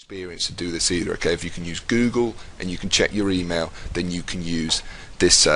experience to do this either. Okay, if you can use Google and you can check your email, then you can use this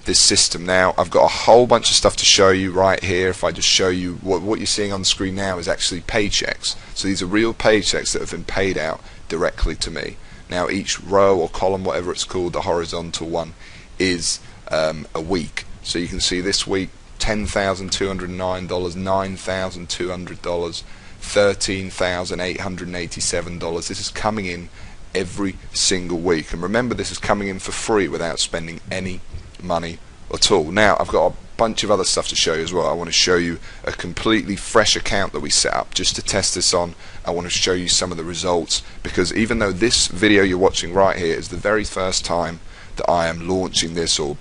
this system. Now I've got a whole bunch of stuff to show you right here. If I just show you what you're seeing on the screen now is actually paychecks. So these are real paychecks that have been paid out directly to me. Now each row or column, whatever it's called, the horizontal one, is a week. So you can see this week $10,209, $9,200, $13,887. This is coming in every single week, and remember, this is coming in for free without spending any money at all. Now I've got a bunch of other stuff to show you as well. I want to show you a completely fresh account that we set up just to test this on. I want to show you some of the results, because even though this video you're watching right here is the very first time that I am launching this or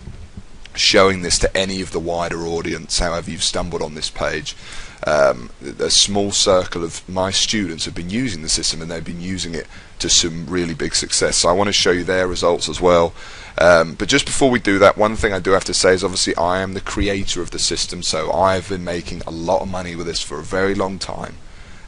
showing this to any of the wider audience, however you've stumbled on this page, a small circle of my students have been using the system, and they've been using it to some really big success. So I want to show you their results as well. But just before we do that, one thing I do have to say is obviously I am the creator of the system, so I've been making a lot of money with this for a very long time.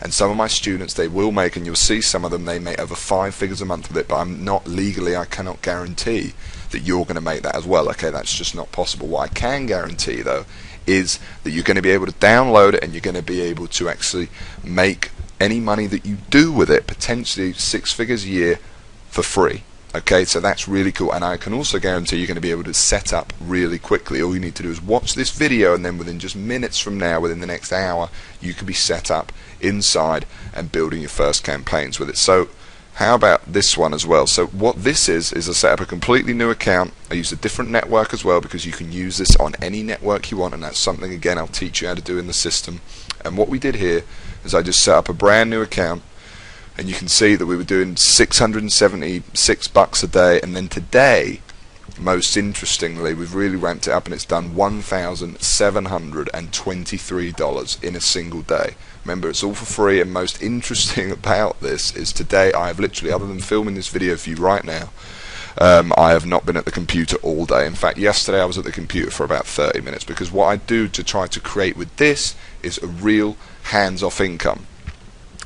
And some of my students, they will make, and you'll see some of them, they make over 5 figures a month with it, but I'm not legally, I cannot guarantee that you're going to make that as well. Okay, that's just not possible. What I can guarantee though is that you're going to be able to download it, and you're going to be able to actually make any money that you do with it, potentially 6 figures a year, for free. Okay, so that's really cool, and I can also guarantee you're going to be able to set up really quickly. All you need to do is watch this video, and then within just minutes from now, within the next hour, you can be set up inside and building your first campaigns with it. So how about this one as well? So what this is I set up a completely new account. I use a different network as well, because you can use this on any network you want, and that's something, again, I'll teach you how to do in the system. And what we did here is I just set up a brand new account, and you can see that we were doing $676 a day, and then today, most interestingly, we've really ramped it up, and it's done $1,723 in a single day. Remember, it's all for free, and most interesting about this is today I have literally, other than filming this video for you right now, I have not been at the computer all day. In fact, yesterday I was at the computer for about 30 minutes, because what I do to try to create with this is a real hands-off income.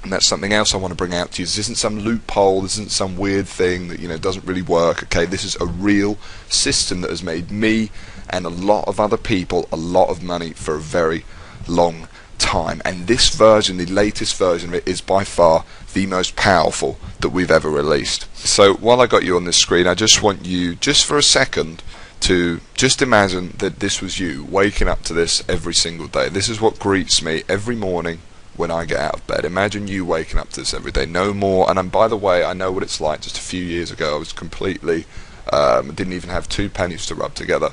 And that's something else I want to bring out to you. This isn't some loophole, this isn't some weird thing that, you know, doesn't really work. Okay, this is a real system that has made me and a lot of other people a lot of money for a very long time. And this version, the latest version of it, is by far the most powerful that we've ever released. So while I got you on this screen, I just want you, just for a second, to just imagine that this was you waking up to this every single day. This is what greets me every morning when I get out of bed. Imagine you waking up to this every day, no more. And by the way, I know what it's like. Just a few years ago I was completely didn't even have 2 pennies to rub together,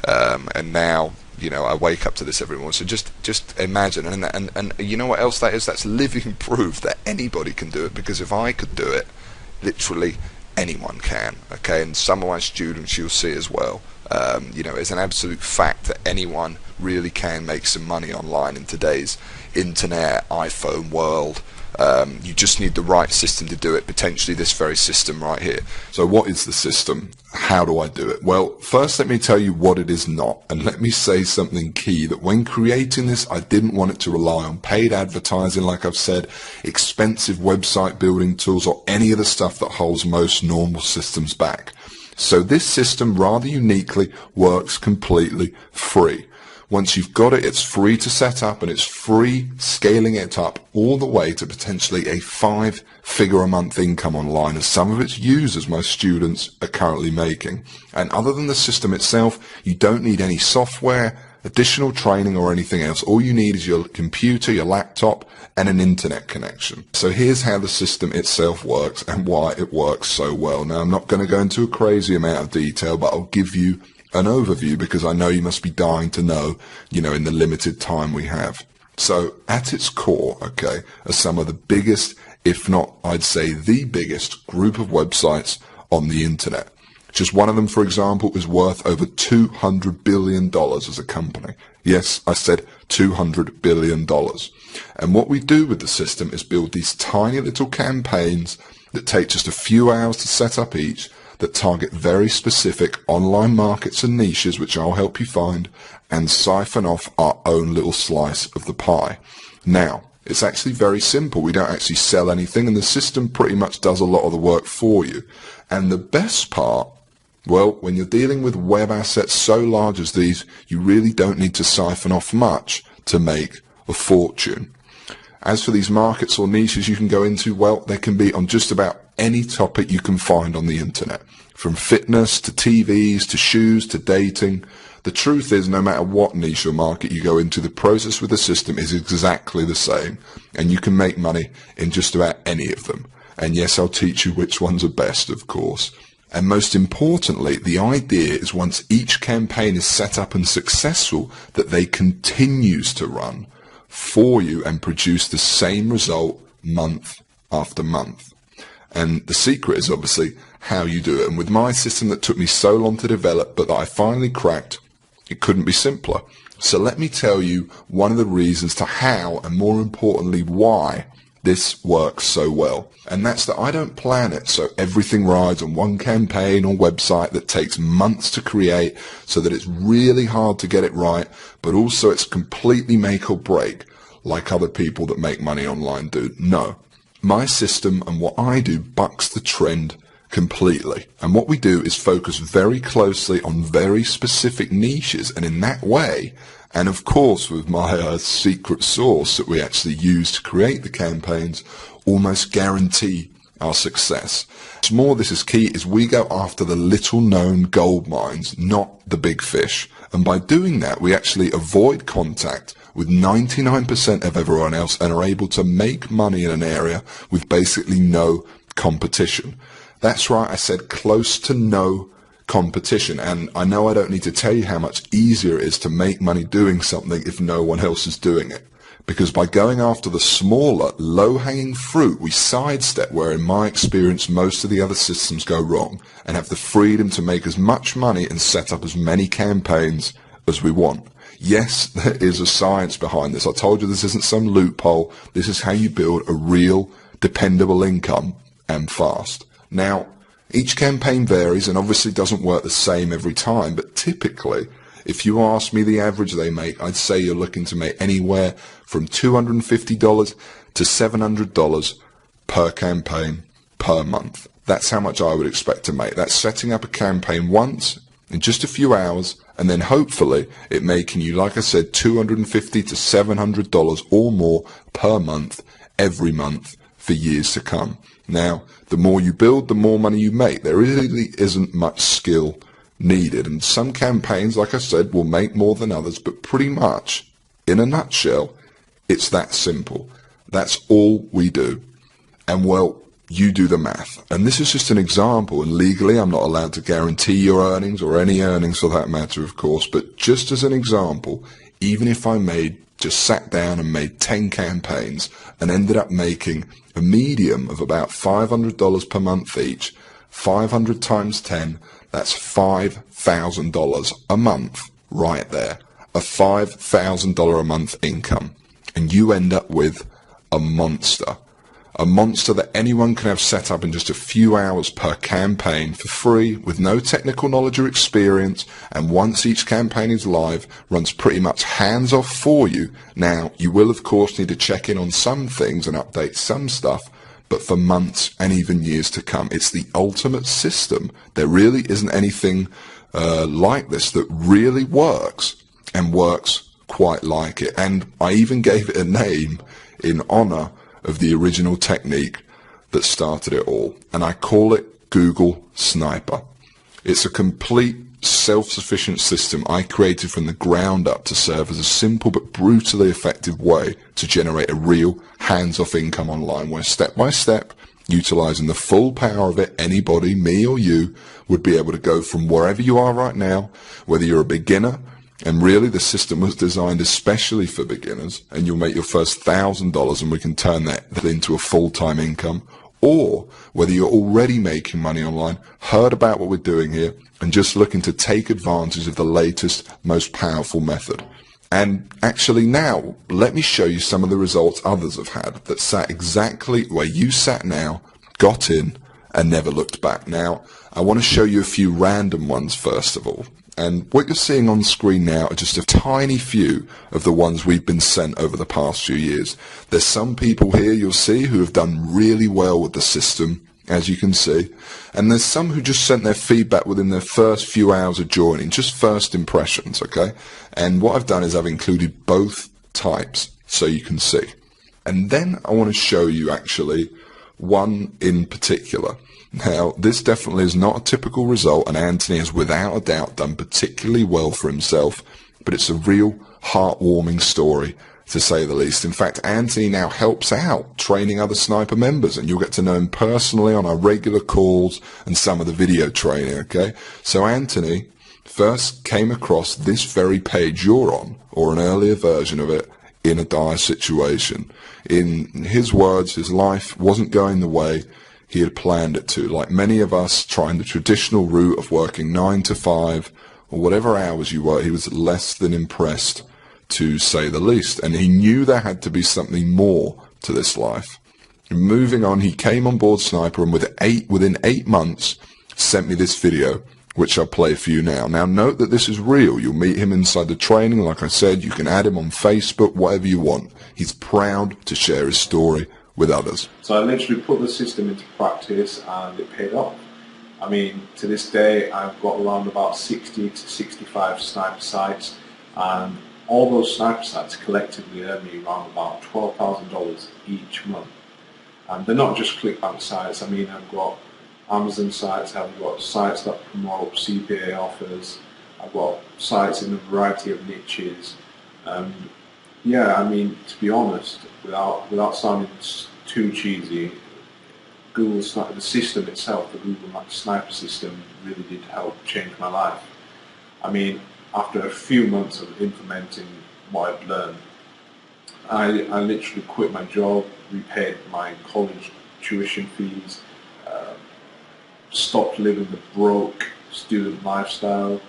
and now, you know, I wake up to this every morning. So just imagine, and you know what else that is? That's living proof that anybody can do it, because if I could do it, literally anyone can. Okay, and some of my students you'll see as well. You know, it's an absolute fact that anyone really can make some money online in today's internet, iPhone world. You just need the right system to do it, potentially this very system right here. So what is the system? How do I do it? Well, first let me tell you what it is not, and let me say something key, that when creating this, I didn't want it to rely on paid advertising, like I've said, expensive website building tools, or any of the stuff that holds most normal systems back. So this system, rather uniquely, works completely free. Once you've got it, it's free to set up, and it's free scaling it up all the way to potentially a 5-figure a month income online, as some of its users, my students, are currently making. And other than the system itself, you don't need any software, additional training, or anything else. All you need is your computer, your laptop, and an internet connection. So here's how the system itself works and why it works so well. Now, I'm not going to go into a crazy amount of detail, but I'll give you an overview, because I know you must be dying to know, you know, in the limited time we have. So at its core, okay, are some of the biggest, if not, I'd say the biggest group of websites on the internet. Just one of them, for example, is worth over $200 billion as a company. Yes, I said $200 billion. And what we do with the system is build these tiny little campaigns that take just a few hours to set up each, that target very specific online markets and niches, which I'll help you find, and siphon off our own little slice of the pie. Now, It's actually very simple. We don't actually sell anything, and the system pretty much does a lot of the work for you. And the best part, well, when you're dealing with web assets so large as these, you really don't need to siphon off much to make a fortune. As for these markets or niches you can go into, well, they can be on just about any topic you can find on the internet. From fitness to TVs to shoes to dating. The truth is, no matter what niche or market you go into, the process with the system is exactly the same, and you can make money in just about any of them. And yes, I'll teach you which ones are best, of course. And most importantly, the idea is once each campaign is set up and successful, that they continues to run for you and produce the same result month after month. And the secret is obviously how you do it. And with my system that took me so long to develop, but that I finally cracked, it couldn't be simpler. So let me tell you one of the reasons to how, and more importantly why, this works so well. And that's that I don't plan it so everything rides on one campaign or website that takes months to create, so that it's really hard to get it right, but also it's completely make or break like other people that make money online do. No. My system and what I do bucks the trend completely. And what we do is focus very closely on very specific niches, and in that way, and of course with my secret sauce that we actually use to create the campaigns, almost guarantee our success. What's more, this is key, is we go after the little known gold mines, not the big fish. And by doing that, we actually avoid contact with 99% of everyone else and are able to make money in an area with basically no competition. That's right, I said close to no competition, and I know I don't need to tell you how much easier it is to make money doing something if no one else is doing it. Because by going after the smaller, low-hanging fruit, we sidestep where, in my experience, most of the other systems go wrong, and have the freedom to make as much money and set up as many campaigns as we want. Yes, there is a science behind this. I told you this isn't some loophole. This is how you build a real, dependable income, and fast. Now, each campaign varies and obviously doesn't work the same every time, but typically, if you ask me the average they make, I'd say you're looking to make anywhere from $250 to $700 per campaign per month. That's how much I would expect to make. That's setting up a campaign once in just a few hours, and then hopefully it making you, like I said, $250 to $700 or more per month, every month, for years to come. Now, the more you build, the more money you make. There really isn't much skill needed, and some campaigns, like I said, will make more than others, but pretty much, in a nutshell, it's that simple. That's all we do. And well, you do the math. And this is just an example, and legally I'm not allowed to guarantee your earnings, or any earnings for that matter, of course, but just as an example, even if I just sat down and made 10 campaigns and ended up making a medium of about $500 per month each, 500 times 10, that's $5,000 a month right there. A $5,000 a month income. And you end up with a monster. A monster that anyone can have set up in just a few hours per campaign for free, with no technical knowledge or experience, and once each campaign is live, runs pretty much hands off for you. Now, you will of course need to check in on some things and update some stuff, but for months and even years to come. It's the ultimate system. There really isn't anything like this that really works, and works quite like it. And I even gave it a name in honor of the original technique that started it all, and I call it GSniper. It's a complete self-sufficient system I created from the ground up to serve as a simple but brutally effective way to generate a real hands-off income online, where step by step, utilizing the full power of it, anybody, me or you, would be able to go from wherever you are right now, whether you're a beginner, and really the system was designed especially for beginners, and you'll make your first $1,000 and we can turn that into a full-time income, or whether you're already making money online, heard about what we're doing here, and just looking to take advantage of the latest, most powerful method. And actually now, let me show you some of the results others have had that sat exactly where you sat now, got in, and never looked back. Now, I want to show you a few random ones first of all. And what you're seeing on screen now are just a tiny few of the ones we've been sent over the past few years. There's some people here you'll see who have done really well with the system, as you can see, and there's some who just sent their feedback within their first few hours of joining, just first impressions, okay? And what I've done is I've included both types so you can see. And then I want to show you actually one in particular. Now, this definitely is not a typical result, and Anthony has without a doubt done particularly well for himself, but it's a real heartwarming story, to say the least. In fact, Anthony now helps out training other sniper members, and you'll get to know him personally on our regular calls and some of the video training, okay? So Anthony first came across this very page you're on, or an earlier version of it, in a dire situation. In his words, his life wasn't going the way he had planned it to. Like many of us trying the traditional route of working 9 to 5 or whatever hours you work, he was less than impressed, to say the least, and he knew there had to be something more to this life. And moving on, he came on board Sniper, and within 8 months sent me this video, which I'll play for you now. Now note that this is real. You'll meet him inside the training. Like I said, you can add him on Facebook, whatever you want. He's proud to share his story with others. So I literally put the system into practice, and it paid off. I mean, to this day, I've got around about 60 to 65 sniper sites, and all those sniper sites collectively earn me around about $12,000 each month. And they're not just ClickBank sites. I mean, I've got Amazon sites, I've got sites that promote CPA offers, I've got sites in a variety of niches. Yeah, I mean, to be honest, without sounding too cheesy, Google Sniper, the system itself, the Google Sniper system, really did help change my life. I mean, after a few months of implementing what I'd learned, I literally quit my job, repaid my college tuition fees, stopped living the broke student lifestyle.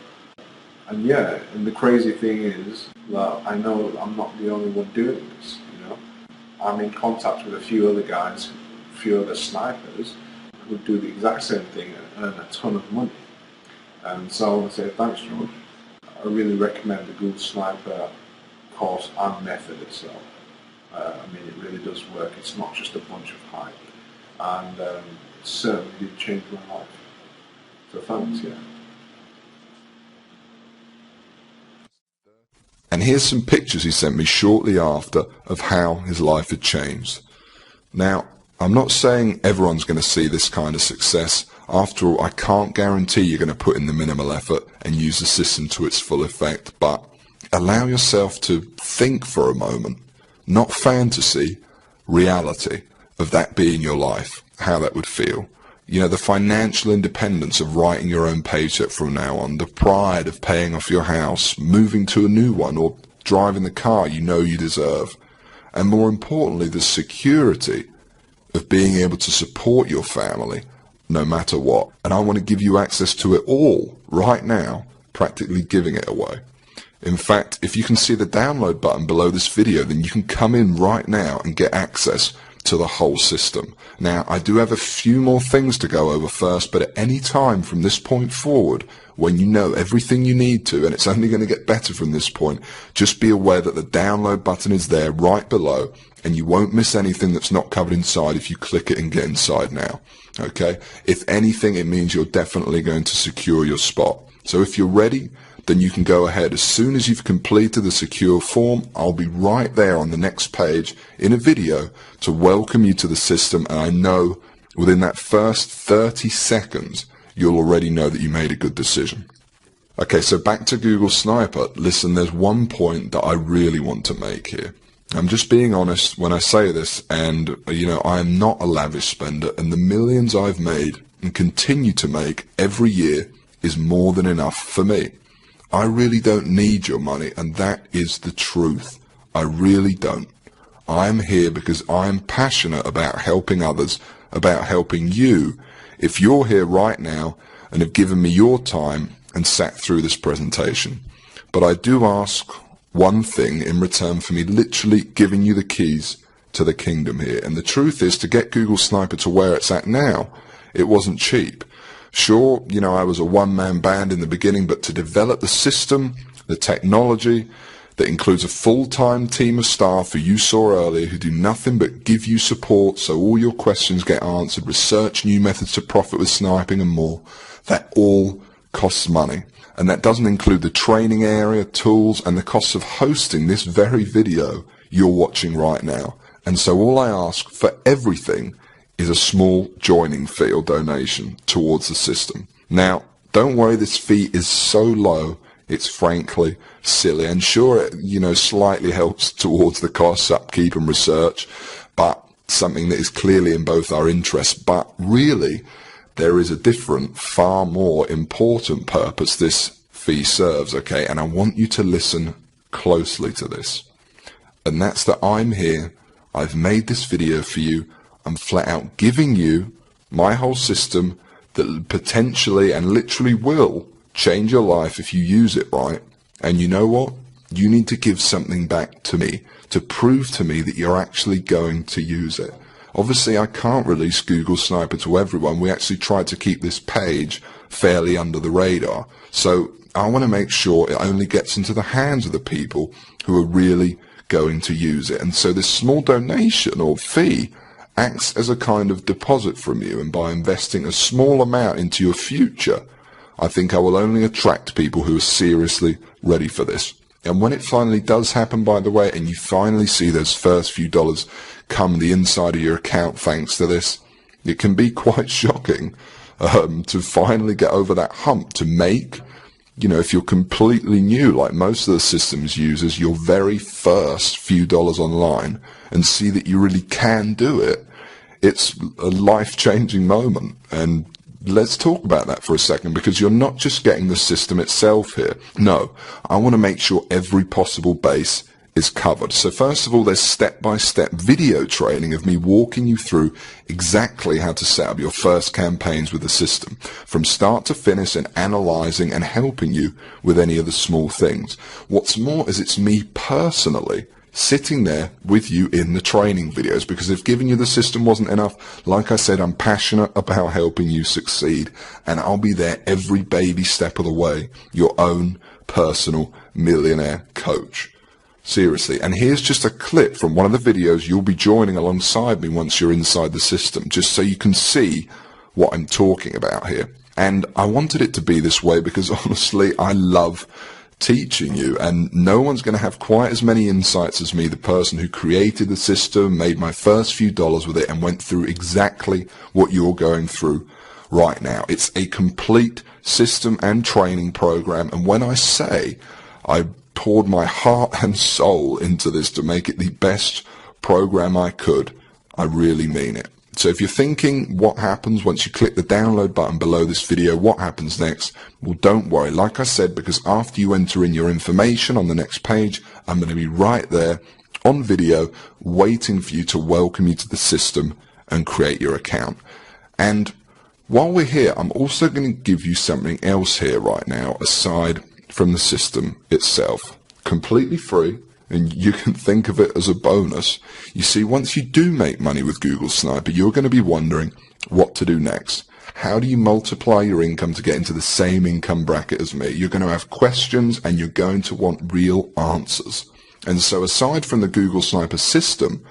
And yeah, and the crazy thing is that I know I'm not the only one doing this, you know. I'm in contact with a few other guys, a few other snipers who do the exact same thing and earn a ton of money. And so I want to say thanks, George. I really recommend the Google Sniper course and method itself. I mean, it really does work. It's not just a bunch of hype. And it certainly did change my life. So thanks, yeah. And here's some pictures he sent me shortly after of how his life had changed. Now, I'm not saying everyone's going to see this kind of success. After all, I can't guarantee you're going to put in the minimal effort and use the system to its full effect, but allow yourself to think for a moment, not fantasy, reality of that being your life, how that would feel. You know, the financial independence of writing your own paycheck from now on, the pride of paying off your house, moving to a new one, or driving the car you know you deserve, and more importantly, the security of being able to support your family no matter what. And I want to give you access to it all right now, practically giving it away. In fact, if you can see the download button below this video, then you can come in right now and get access to the whole system. Now, I do have a few more things to go over first, but at any time from this point forward, when you know everything you need to, and it's only going to get better from this point, just be aware that the download button is there right below, and you won't miss anything that's not covered inside if you click it and get inside now. Okay? If anything, it means you're definitely going to secure your spot. So if you're ready, then you can go ahead. As soon as you've completed the secure form, I'll be right there on the next page in a video to welcome you to the system, and I know within that first 30 seconds, you'll already know that you made a good decision. Okay, so back to Google Sniper. Listen, there's one point that I really want to make here. I'm just being honest when I say this, and, you know, I am not a lavish spender, and the millions I've made and continue to make every year is more than enough for me. I really don't need your money, and that is the truth. I really don't. I'm here because I'm passionate about helping others, about helping you, if you're here right now and have given me your time and sat through this presentation. But I do ask one thing in return for me literally giving you the keys to the kingdom here. And the truth is, to get Google Sniper to where it's at now, it wasn't cheap. Sure, you know, I was a one-man band in the beginning, but to develop the system, the technology, that includes a full-time team of staff who you saw earlier who do nothing but give you support so all your questions get answered, research new methods to profit with sniping and more, that all costs money. And that doesn't include the training area, tools, and the costs of hosting this very video you're watching right now. And so all I ask for everything is a small joining fee or donation towards the system. Now, don't worry, this fee is so low, it's frankly silly. And sure, it, you know, slightly helps towards the costs, upkeep and research, but something that is clearly in both our interests. But really, there is a different, far more important purpose this fee serves, okay? And I want you to listen closely to this. And that's that I'm here, I've made this video for you, I'm flat out giving you my whole system that potentially and literally will change your life if you use it right. And you know what? You need to give something back to me to prove to me that you're actually going to use it. Obviously, I can't release Google Sniper to everyone. We actually tried to keep this page fairly under the radar. So I want to make sure it only gets into the hands of the people who are really going to use it. And so this small donation or fee acts as a kind of deposit from you. And by investing a small amount into your future, I think I will only attract people who are seriously ready for this. And when it finally does happen, by the way, and you finally see those first few dollars come the inside of your account thanks to this, it can be quite shocking to finally get over that hump, to make, you know, if you're completely new, like most of the systems users, your very first few dollars online and see that you really can do it. It's a life-changing moment. And let's talk about that for a second, because you're not just getting the system itself here. No, I want to make sure every possible base is covered. So first of all, there's step-by-step video training of me walking you through exactly how to set up your first campaigns with the system, from start to finish, and analyzing and helping you with any of the small things. What's more is it's me personally sitting there with you in the training videos, because if giving you the system wasn't enough, like I said, I'm passionate about helping you succeed, and I'll be there every baby step of the way, your own personal millionaire coach. Seriously. And here's just a clip from one of the videos you'll be joining alongside me once you're inside the system, just so you can see what I'm talking about here. And I wanted it to be this way because honestly, I love teaching you, and no one's going to have quite as many insights as me, the person who created the system, made my first few dollars with it, and went through exactly what you're going through right now. It's a complete system and training program, and when I say I poured my heart and soul into this to make it the best program I could, I really mean it. So if you're thinking what happens once you click the download button below this video, what happens next? Well, don't worry. Like I said, because after you enter in your information on the next page, I'm going to be right there on video waiting for you to welcome you to the system and create your account. And while we're here, I'm also going to give you something else here right now aside from the system itself, completely free, and you can think of it as a bonus. You see, once you do make money with Google Sniper, you're going to be wondering what to do next. How do you multiply your income to get into the same income bracket as me? You're going to have questions, and you're going to want real answers. And so aside from the Google Sniper system,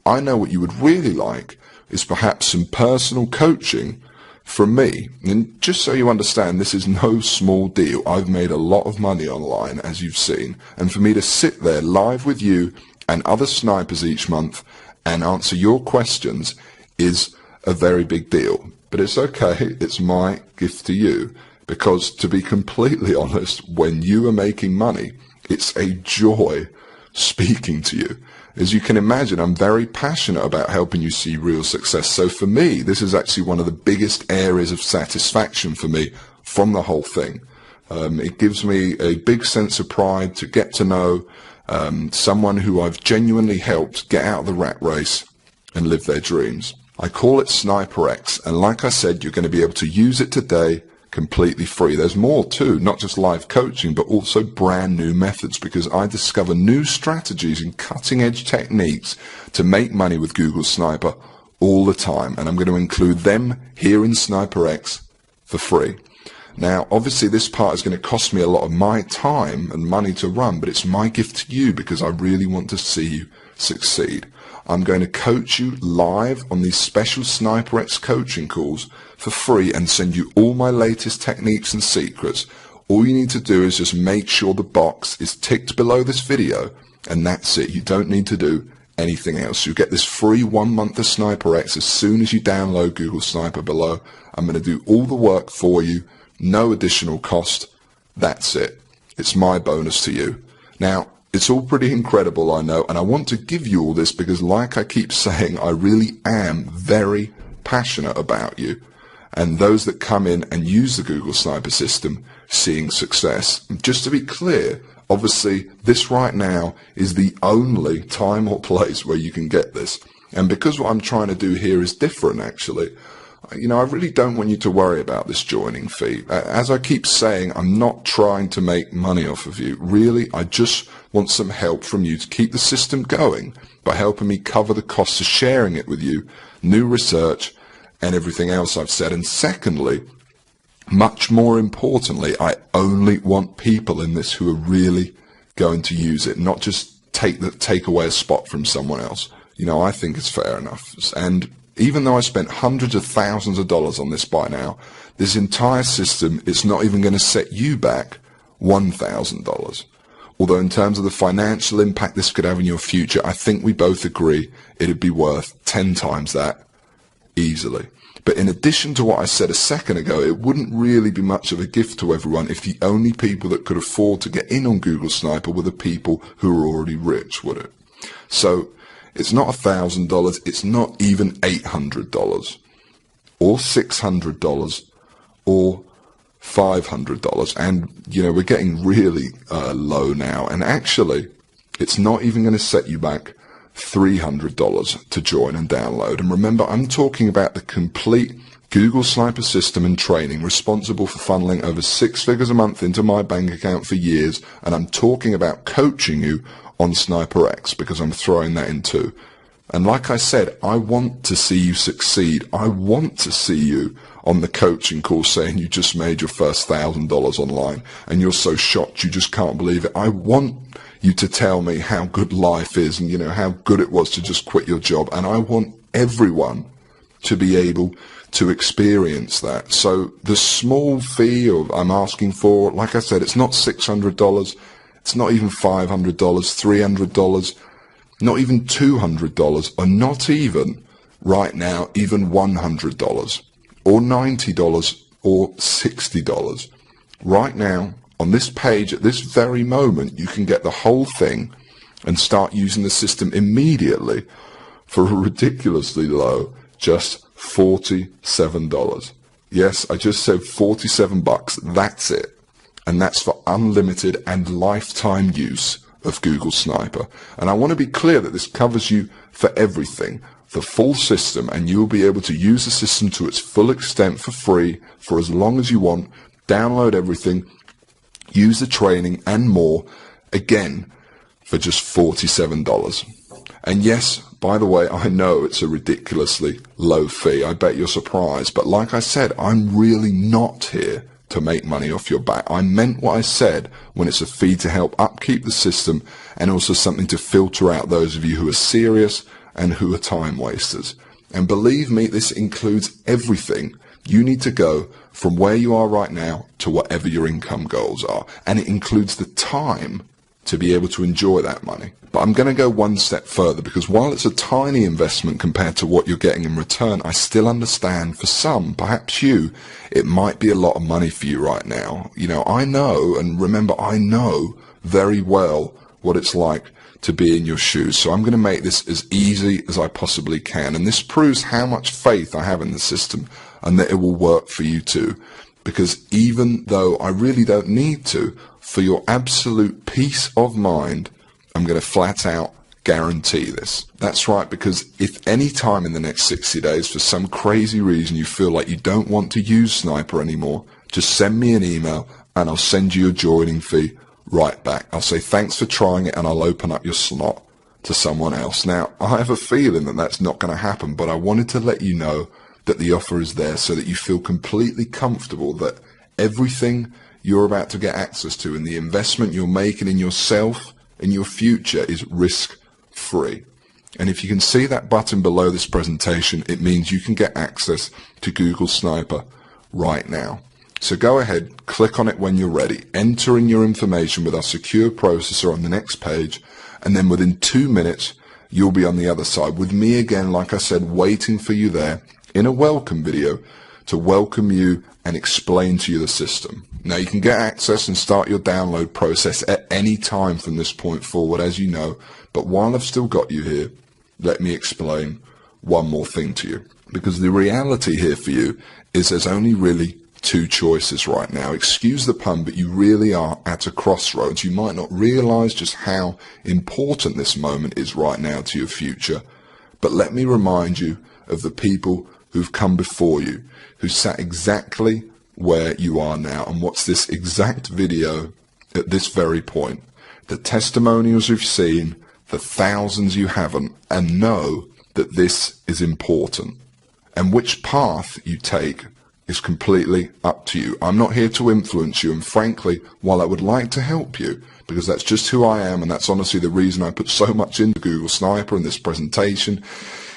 I know what you would really like is perhaps some personal coaching from me. And just so you understand, this is no small deal. I've made a lot of money online, as you've seen, and for me to sit there live with you and other snipers each month and answer your questions is a very big deal. But it's okay, it's my gift to you, because to be completely honest, when you are making money, it's a joy speaking to you. As you can imagine, I'm very passionate about helping you see real success. So for me, this is actually one of the biggest areas of satisfaction for me from the whole thing. It gives me a big sense of pride to get to know someone who I've genuinely helped get out of the rat race and live their dreams. I call it Sniper X, and like I said, you're going to be able to use it today completely free. There's more too, not just live coaching, but also brand new methods, because I discover new strategies and cutting edge techniques to make money with Google Sniper all the time, and I'm going to include them here in Sniper X for free. Now, obviously, this part is going to cost me a lot of my time and money to run, but it's my gift to you because I really want to see you succeed. I'm going to coach you live on these special SniperX coaching calls for free and send you all my latest techniques and secrets. All you need to do is just make sure the box is ticked below this video, and that's it. You don't need to do anything else. You'll get this free 1 month of SniperX as soon as you download Google Sniper below. I'm going to do all the work for you. No additional cost. That's it. It's my bonus to you. Now, it's all pretty incredible, I know, and I want to give you all this because, like I keep saying, I really am very passionate about you and those that come in and use the Google Sniper system seeing success. Just to be clear, obviously, this right now is the only time or place where you can get this. And because what I'm trying to do here is different, actually, I really don't want you to worry about this joining fee. As I keep saying, I'm not trying to make money off of you. Really, I just want some help from you to keep the system going by helping me cover the costs of sharing it with you, new research, and everything else I've said. And secondly, much more importantly, I only want people in this who are really going to use it, not just take away a spot from someone else. I think it's fair enough. And even though I spent hundreds of thousands of dollars on this by now, this entire system is not even going to set you back $1,000. Although in terms of the financial impact this could have in your future, I think we both agree it'd be worth 10 times that easily. But in addition to what I said a second ago, it wouldn't really be much of a gift to everyone if the only people that could afford to get in on Google Sniper were the people who are already rich, would it? So it's not $1,000, it's not even $800 or $600 or $500. And, we're getting really low now. And actually, it's not even going to set you back $300 to join and download. And remember, I'm talking about the complete Google Sniper system and training responsible for funneling over 6 figures a month into my bank account for years. And I'm talking about coaching you on SniperX because I'm throwing that in too. And like I said, I want to see you succeed. I want to see you on the coaching call saying you just made your first $1,000 online and you're so shocked you just can't believe it. I want you to tell me how good life is and how good it was to just quit your job. And I want everyone to be able to experience that. So the small fee I'm asking for, like I said, it's not $600. It's not even $500, $300, not even $200, or not even, right now, even $100, or $90, or $60. Right now, on this page, at this very moment, you can get the whole thing and start using the system immediately for a ridiculously low, just $47. Yes, I just said $47, that's it. And that's for unlimited and lifetime use of Google Sniper. And I want to be clear that this covers you for everything, the full system, and you'll be able to use the system to its full extent for free for as long as you want, download everything, use the training and more, again, for just $47. And yes, by the way, I know it's a ridiculously low fee. I bet you're surprised. But like I said, I'm really not here to make money off your back. I meant what I said when it's a fee to help upkeep the system and also something to filter out those of you who are serious and who are time wasters. And believe me, this includes everything. You need to go from where you are right now to whatever your income goals are. And it includes the time to be able to enjoy that money. But I'm going to go one step further because while it's a tiny investment compared to what you're getting in return, I still understand for some, perhaps you, it might be a lot of money for you right now. I know, and remember, I know very well what it's like to be in your shoes. So I'm going to make this as easy as I possibly can. And this proves how much faith I have in the system and that it will work for you too. Because even though I really don't need to, for your absolute peace of mind, I'm going to flat out guarantee this. That's right, because if any time in the next 60 days, for some crazy reason, you feel like you don't want to use Sniper anymore, just send me an email and I'll send you a joining fee right back. I'll say thanks for trying it and I'll open up your slot to someone else. Now, I have a feeling that that's not going to happen, but I wanted to let you know that the offer is there, so that you feel completely comfortable that everything you're about to get access to and the investment you're making in yourself and your future is risk-free. And if you can see that button below this presentation, it means you can get access to GSniper right now. So go ahead, click on it when you're ready, enter in your information with our secure processor on the next page, and then within 2 minutes, you'll be on the other side with me again, like I said, waiting for you there in a welcome video to welcome you and explain to you the system. Now you can get access and start your download process at any time from this point forward, as you know, but while I've still got you here, let me explain one more thing to you. Because the reality here for you is there's only really 2 choices right now. Excuse the pun, but you really are at a crossroads. You might not realize just how important this moment is right now to your future, but let me remind you of the people who've come before you, who sat exactly where you are now and watch this exact video at this very point. The testimonials you've seen, the thousands you haven't, and know that this is important. And which path you take is completely up to you. I'm not here to influence you, and frankly, while I would like to help you, because that's just who I am, and that's honestly the reason I put so much into GSniper in this presentation,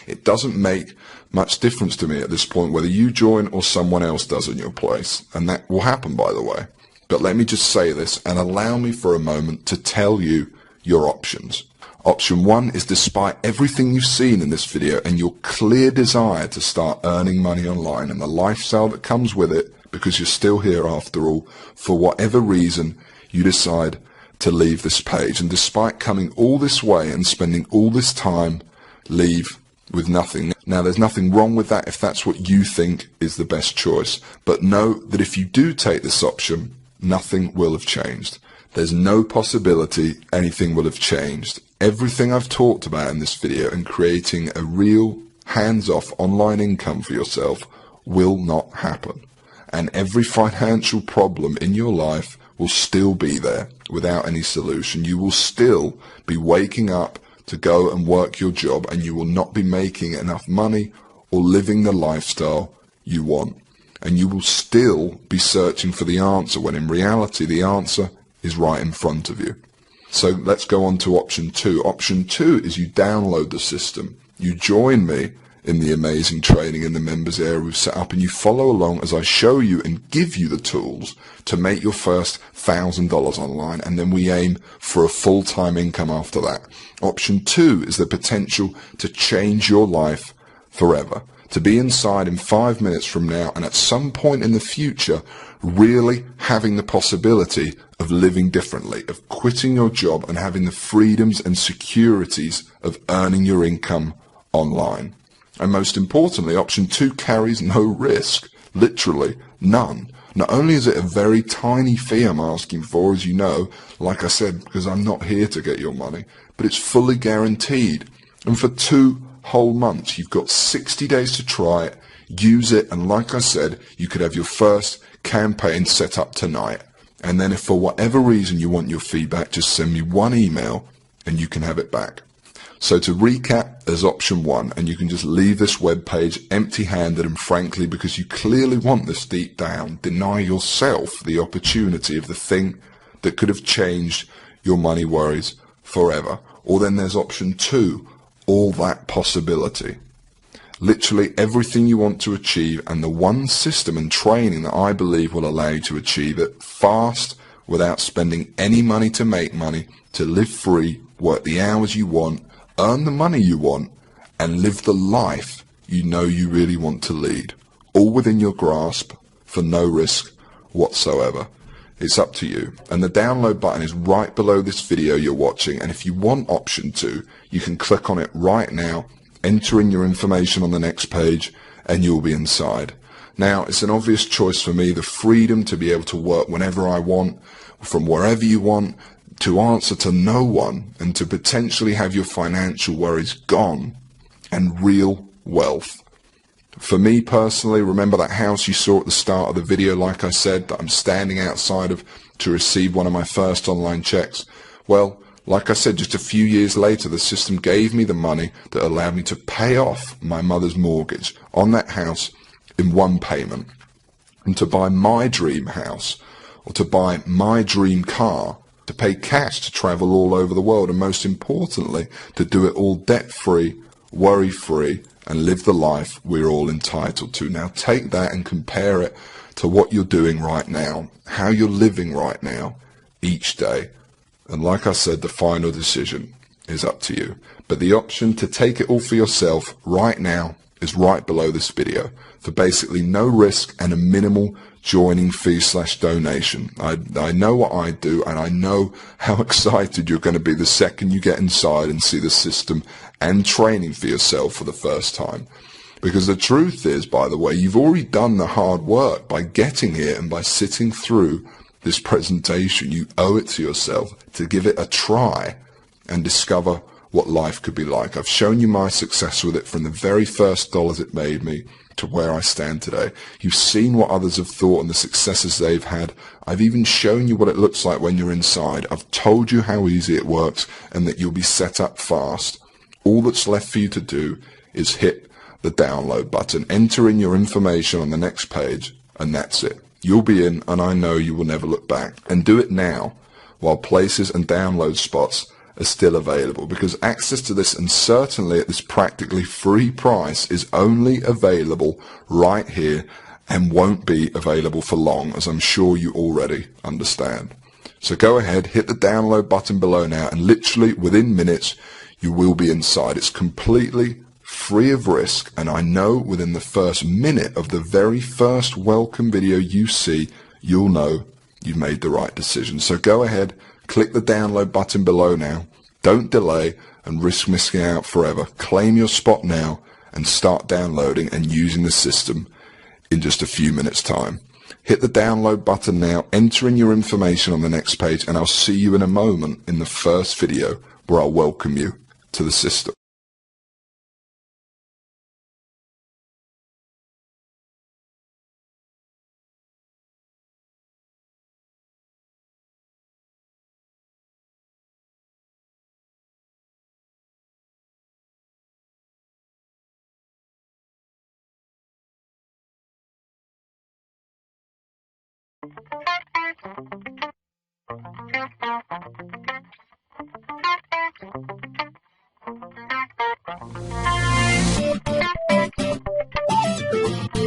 it doesn't make much difference to me at this point whether you join or someone else does in your place. And that will happen, by the way. But let me just say this and allow me for a moment to tell you your options. Option 1 is, despite everything you've seen in this video and your clear desire to start earning money online and the lifestyle that comes with it, because you're still here after all, for whatever reason you decide to leave this page, and despite coming all this way and spending all this time, leave with nothing. Now there's nothing wrong with that if that's what you think is the best choice, but know that if you do take this option, nothing will have changed. There's no possibility anything will have changed. Everything I've talked about in this video and creating a real hands-off online income for yourself will not happen. And every financial problem in your life will still be there without any solution. You will still be waking up to go and work your job, and you will not be making enough money or living the lifestyle you want. And you will still be searching for the answer, when in reality the answer is right in front of you. So let's go on to option 2. Option 2 is you download the system. You join me in the amazing training in the members area we've set up, and you follow along as I show you and give you the tools to make your first $1,000 online, and then we aim for a full-time income after that. Option 2 is the potential to change your life forever, to be inside in 5 minutes from now and at some point in the future really having the possibility of living differently, of quitting your job and having the freedoms and securities of earning your income online. And most importantly, option 2 carries no risk, literally none. Not only is it a very tiny fee I'm asking for, as you know, like I said, because I'm not here to get your money, but it's fully guaranteed. And for 2 whole months, you've got 60 days to try it, use it, and like I said, you could have your first campaign set up tonight. And then if for whatever reason you want your feedback, just send me 1 email and you can have it back. So to recap, there's option 1, and you can just leave this web page empty-handed, and frankly, because you clearly want this deep down, deny yourself the opportunity of the thing that could have changed your money worries forever. Or then there's option 2, all that possibility. Literally everything you want to achieve, and the one system and training that I believe will allow you to achieve it fast, without spending any money to make money, to live free, work the hours you want, earn the money you want, and live the life you know you really want to lead. All within your grasp, for no risk whatsoever. It's up to you. And the download button is right below this video you're watching, and if you want option 2, you can click on it right now, enter in your information on the next page, and you'll be inside. Now, it's an obvious choice for me, the freedom to be able to work whenever I want, from wherever you want, to answer to no one, and to potentially have your financial worries gone, and real wealth. For me personally, remember that house you saw at the start of the video, like I said, that I'm standing outside of to receive one of my first online checks? Well, like I said, just a few years later, the system gave me the money that allowed me to pay off my mother's mortgage on that house in one payment, and to buy my dream house, or to buy my dream car, to pay cash to travel all over the world, and most importantly, to do it all debt-free, worry-free, and live the life we're all entitled to. Now take that and compare it to what you're doing right now, how you're living right now, each day. And like I said, the final decision is up to you. But the option to take it all for yourself right now is right below this video, for basically no risk and a minimal joining fee/donation. I know what I do, and I know how excited you're going to be the second you get inside and see the system and training for yourself for the first time. Because the truth is, by the way, you've already done the hard work by getting here and by sitting through this presentation. You owe it to yourself to give it a try and discover what life could be like. I've shown you my success with it from the very first dollars it made me to where I stand today. You've seen what others have thought and the successes they've had. I've even shown you what it looks like when you're inside. I've told you how easy it works and that you'll be set up fast. All that's left for you to do is hit the download button, enter in your information on the next page, and that's it. You'll be in, and I know you will never look back. And do it now, while places and download spots are still available, because access to this, and certainly at this practically free price, is only available right here and won't be available for long, as I'm sure you already understand. So go ahead, hit the download button below now, and literally within minutes you will be inside. It's completely free of risk, and I know within the first minute of the very first welcome video you see, you'll know you've made the right decision. So go ahead, click the download button below now. Don't delay and risk missing out forever. Claim your spot now and start downloading and using the system in just a few minutes' time. Hit the download button now, enter in your information on the next page, and I'll see you in a moment in the first video where I'll welcome you to the system.